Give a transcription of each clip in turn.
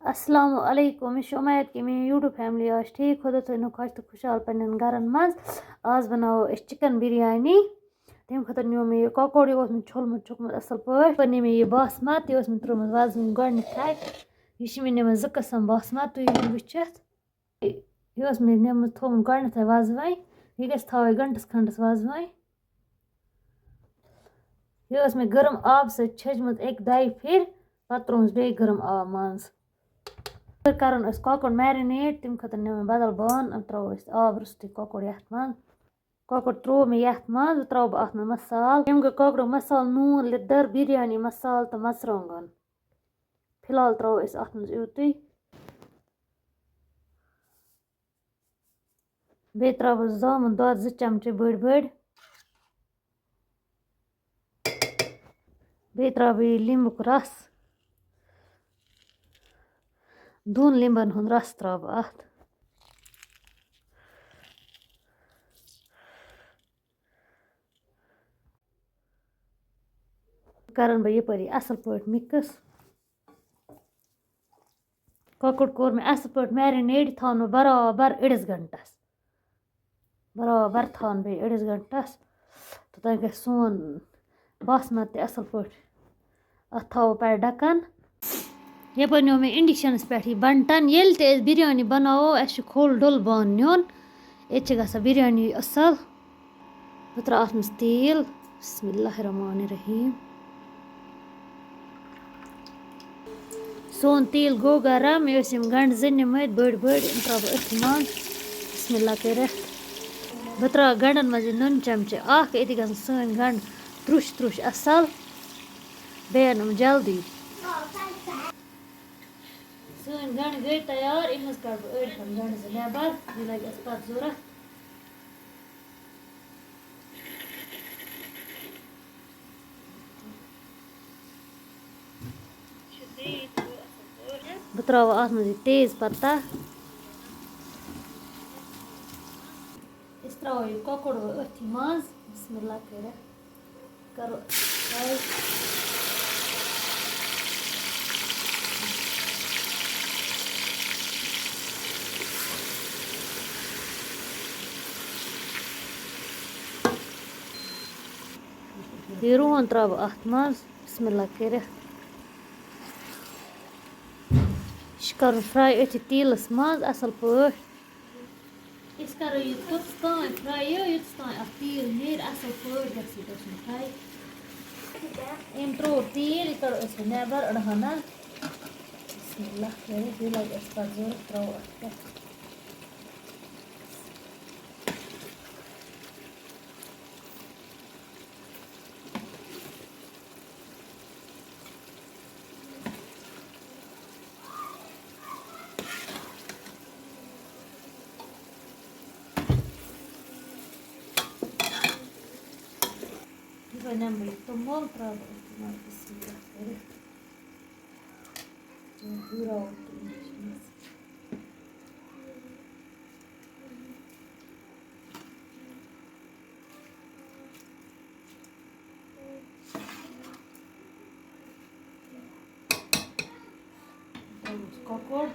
अस्सलामु अलैकुम मैं उम्मीद कि मेरी यूट्यूब फैमिली आज ठीक खुदा थो खुश तो खुशहाल पन्न गरन मज आज बनाओ चिकन बिरयानी तम खतर नो मे ककोड़ यह छोलमुत चुकमुत असल पे मे यह बासमत यह मे त्रुमत वजन गए यह मे नम 2 कस्म बासमत तुम वुचित यह मे नम थोम गए वजन यह गि थवे घंटस खंडस वजन यह मे गर्म आब छजमुत 1-2 फिर पे त्रुमस बे गर्म आब मज करन ककोड़ मैरिनेट तम खतर नो मे बदल बान त्रो आब रुस्त ककोड़ ये मज ककोड़ त्रो मे ये मज त्रो बह अत मसाल तम गो ककोड़ मसाल नून लिदर बिरयानी मसाल तो मरचुवांगन फिलहाल त्रो अत मज युत बे त्रो जामुन दो 2 चमचे बड़ बड़ बे त्रो लिंबुक रस 2 लिंबन हुंद रस त्रो अत करन बह यपरी असल पे मिक्स ककोड़ कोर मे असल पे मैरिनेट थवन बराबर 1.5 घंटस बराबर थवन बे 1.5 घंटस तो तह ग सोन बासमत असल पे अत थो पे ढक्कन यपर नो मे इंडक्शनस पे बंटन ये बिरयानी बनाओ अस खोल डोल बान नुन ये ग बिरयानी असल बह त्रा अत मज तेल बिस्मिल्लाहिर्रहमानिर्रहीम सोन तेल गो गरम ये गंड 2 निमत बड़ बड़ त्रा बह अथ मज बिस्मिल्लाह कर बह त्रा गंडन मज नुन चमचे ये ग सन गंड त्रुश त्रुश असल बे जल्दी सन गंड गई तैयार इन मज कड़ बह गंड 2 नबर यह लगे पे जरूरत बह त्रो अत मज तेज पत्ता त्रो ककोड़ अथ मज बिस्मिल्लाह कर करो फ्राई यह रुहन त्रा बह अत मज बिस्मिल्लाह कर कर फ्राई अथ तेलस मज असल पे करो यह तुत तान फ्राई युत तान अत तेल नेर असल पे फ्राई अम त्रो तेल यह कड़ो नबर अड़हना बिस्मिल्लाह कर यह लगे पे जरूरत त्रो अत नम तुमोल त्रो बिस्मिल्लाह कर पूरा ककोड़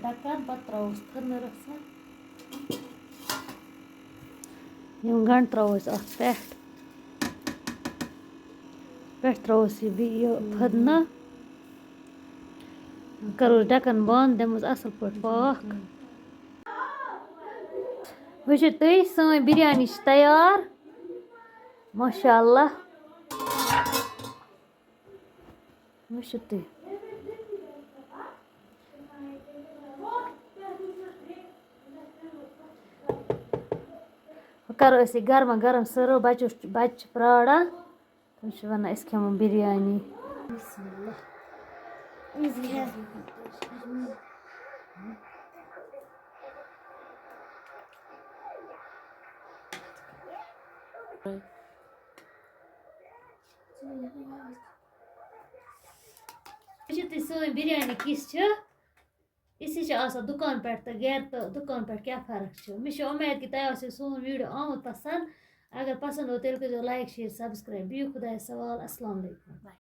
ढक्कन पे त्रोस थनरस गंड त्रोस अत पे त्रोस यह फदना करो ढक्कन बंद दमस असल पे पाक वुचु तुम सन बिरयानी तैयार माशाअल्लाह वुचु तुम करो अस गर्मा गर्म सर्व बच्चे प्राड़ान तुम वन अस खेमो बिरयानी सोन बिरयानी किस इसी दुकान पे तो गर तो दुकान पे क्या फ़र्क मे उम्मीद कि तुम सोन वीडियो आमुत पसंद अगर पसंद हो तेल कर लाइक शेयर सब्सक्राइब बिहु खुदा सवाल अस्सलाम वालेकुम।